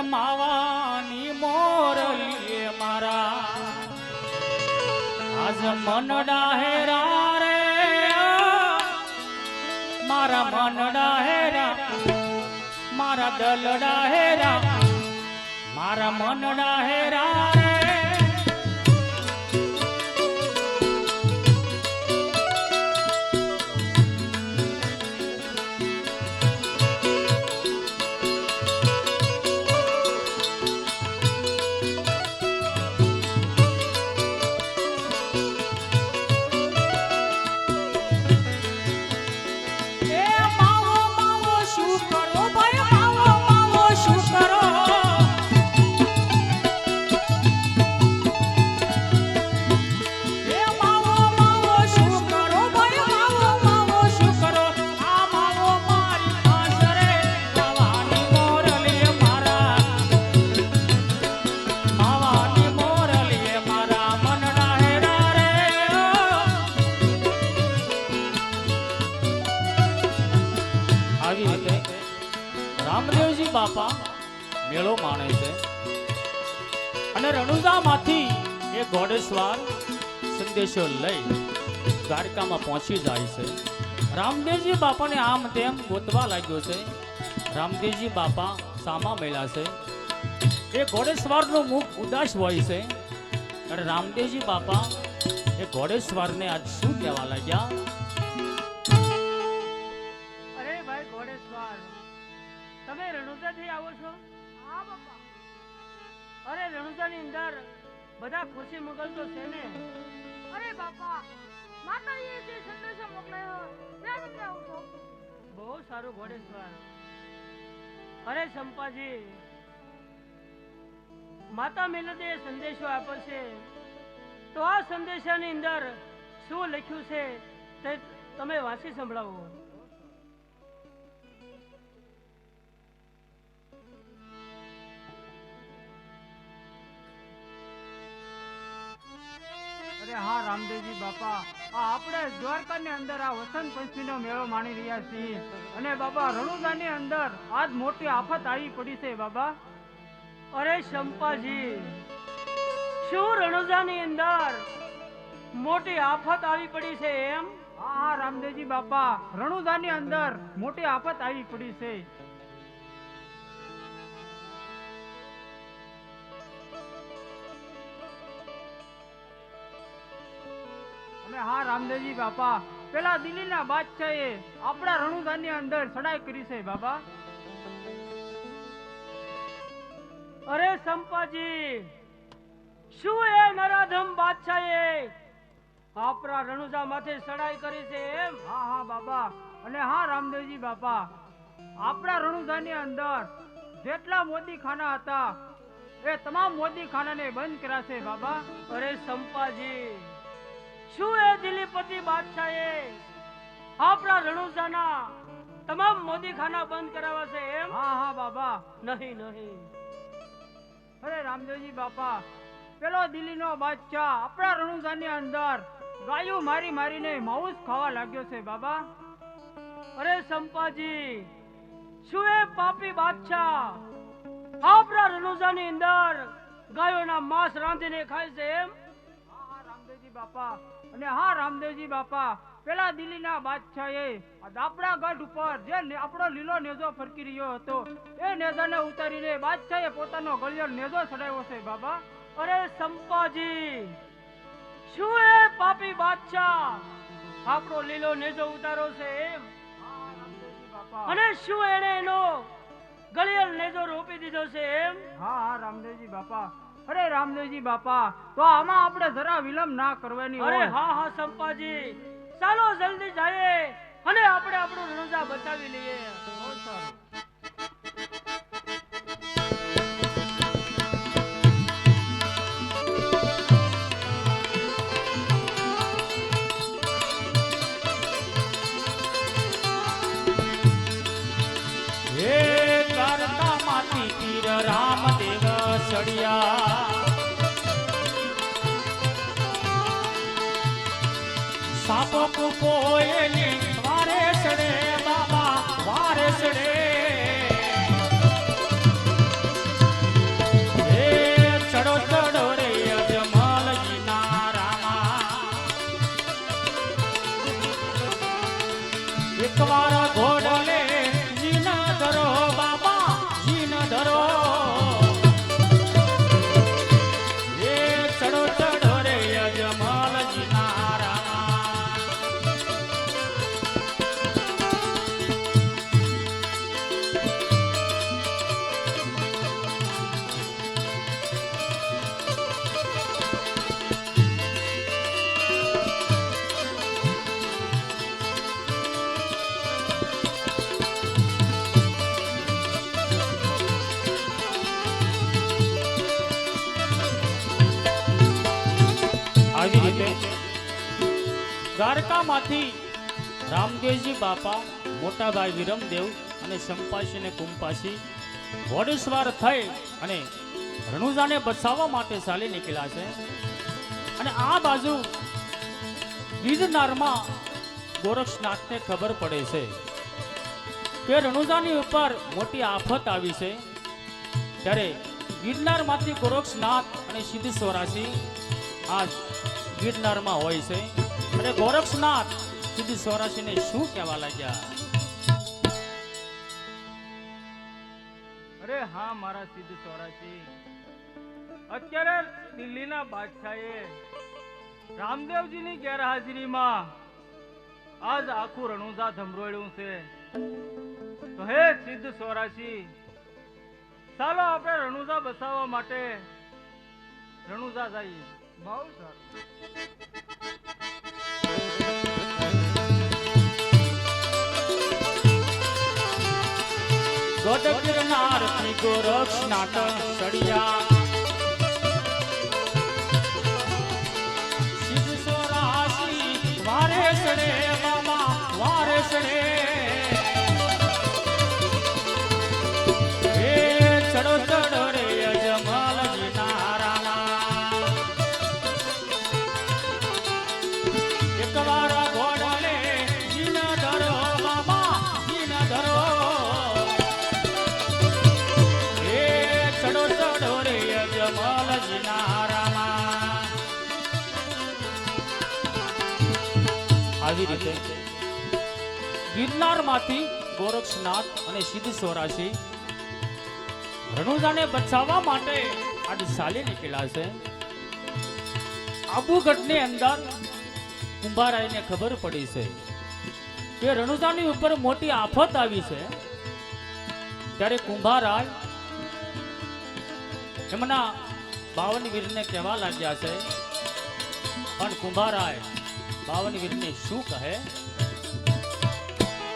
માવાની મોરલી મારા આજ મનડા હેરા રે મારા મનડા હેરા મારા દલડા હેરા મારા મનડા હેરા રે રામદેવજી બાપા મેળો માણે છે અને રણુજામાંથી એ ઘોડેશ્વર સંદેશો લઈ દ્વારકામાં પહોંચી જાય છે. રામદેવજી બાપાને આમ તેમ ગોતવા લાગ્યો છે. રામદેવજી બાપા સામા મેળા છે. એ ઘોડેશ્વરનું મુખ ઉદાસ હોય છે અને રામદેવજી બાપા એ ઘોડેશ્વરને આજ શું કહેવા લાગ્યા? તમે રણુજાથી આવો છો? હા બાપા. અરે રણુજાની અંદર બધા ખુશી મંગલ તો છે ને? અરે બાપા, માતાજીએ જે સંદેશો મોકલ્યો ત્યાંથી આવું છું. બહુ સારું ઘોડેશ્વર. અરે સંપાજી, માતા મેલદે સંદેશો આપ્યો છે તો આ સંદેશાની અંદર શું લખ્યું છે તે તમે વાંચી સંભળાવો. અરે હા રામદેવજી બાપા, આ આપણે દ્વારકાની અંદર આ વસંત પંચમીનો મેળો માણી રહ્યા છીએ અને બાબા રણુજાની અંદર આજ મોટી આફત આવી પડી છે બાબા. અરે સંપાજી, શું રણુજાની અંદર મોટી આફત આવી પડી છે એમ? હા હા રામદેવજી બાપા, રણુજાની અંદર મોટી આફત આવી પડી છે. અને હા રામદેવજી બાપા, પેલા દિલ્હીના બાદશાહે આપણા રણુજાની અંદર ચડાઈ કરી છે બાબા. અરે સંપાજી, શું એ નરાધમ બાદશાહે આપણા રણુજા માથે ચડાઈ કરી છે એમ? હા હા બાબા, અને હા રામદેવજી બાપા, આપણા રણુજાની અંદર જેટલા મોદી ખાના હતા એ તમામ મોદી ખાનાને બંધ કર્યા છે બાબા. અરે સંપાજી, શું એ દિલીપતિ બાદશાહે આપણા રણુજાના તમામ મોદી ખાના બંધ કરાવ્યા છે એમ? હા હા બાબા. નહીં નહીં. અરે રામદેવજી બાપા, પેલો દિલ્હીનો બાદશાહ આપણા રણુજાની અંદર ગાયો મારી મારીને માંસ ખાવા લાગ્યો છે બાબા. અરે સંપાજી, શું એ પાપી બાદશાહ આપણા રણુજાની અંદર ગાયોના માંસ રાંધીને ખાય છે એમ? હા હા રામદેવજી બાપા, અને હા રામદેવજી બાપા, પેલા દિલ્હીના બાદશાહે આપણા ગઢ ઉપર જે આપણો લીલો નેજો ફરકી રહ્યો હતો એ નેજાને ઉતારીને બાદશાહે પોતાનો ગળિયો નેજો ચડાવ્યો છે બાબા. અરે સંપાજી, શું એ પાપી બાદશાહ આપણો લીલો નેજો ઉતારો છે એમ? હા રામદેવજી બાપા. અને શું એને એનો ગળિયલ નેજો રોપી દીધો છે એમ? હા હા રામદેવજી બાપા. અરે રામદેવજી બાપા, તો આમાં આપણે જરા વિલંબ ના કરવાની અરે હોય. હા હા સંપાજી, ચાલો જલ્દી જઈએ અને આપણે આપણું રણુજા બચાવી લઈએ. બહુ સારું. હે દ્વારકામાંથી તીર રામદેવ સળિયા, સાપો કૂપો એની વારે સડે બાબા વારે સડે. એકવાર ઘોડલે જીન ધરો બાપા જીન ધરો એ ચડો ચડો રે યજમાલજી નારાયણ આવી રીતે દ્વારકામાંથી રામદેવજી બાપા મોટાભાઈ વિરમદેવ અને સંપાસી અને કુંપાસી ઘોડેસવાર થઈ અને રણુજાને બચાવવા માટે ચાલી નીકળ્યા છે. અને આ બાજુ ગિરનારમાં ગોરક્ષનાથને ખબર પડે છે કે રણુજાની ઉપર મોટી આફત આવી છે. ત્યારે ગિરનારમાંથી ગોરક્ષનાથ અને સિદ્ધ સ્વરાશી આ ગિરનારમાં હોય છે. અને ગોરક્ષનાથ સિદ્ધ સ્વરાશીને શું કહેવા લાગ્યા? અરે હા મારા સિદ્ધ સ્વરાશી, અત્યારે દિલ્હીના બાદશાહે રામદેવજીની ગેરહાજરીમાં આજ આખું રણુજા ધમરોળ્યું છે. તો હે સિદ્ધ સ્વરાશી, ચાલો આપણે રણુજા બસાવવા માટે રણુજા જઈએ. બહુ સારું. ગોડ ગિરનાર થી ગોરક્ષનાથ સળિયા સિદ્ધ સ્વરાશી વારે સડે બાબા વારે સડે હે ચડો ચડો રે યજમાલજી નારાયણ એકવાર ઘોડલે જીન ધરો બાબા જીન ધરો આવી રીતે ગિરનારમાંથી ગોરક્ષનાથ અને સિદ્ધ સ્વરાશી રણુજાને બચાવવા માટે આજે ચાલી નીકળ્યા છે. આબુગઢની અંદર કુંભારાયને ખબર પડી છે કે રણુજાની ઉપર મોટી આફત આવી છે. ત્યારે કુંભારાય એમના 52 વીરને કહેવા લાગ્યા છે. પણ કુંભારાય 52 વીરને શું કહે?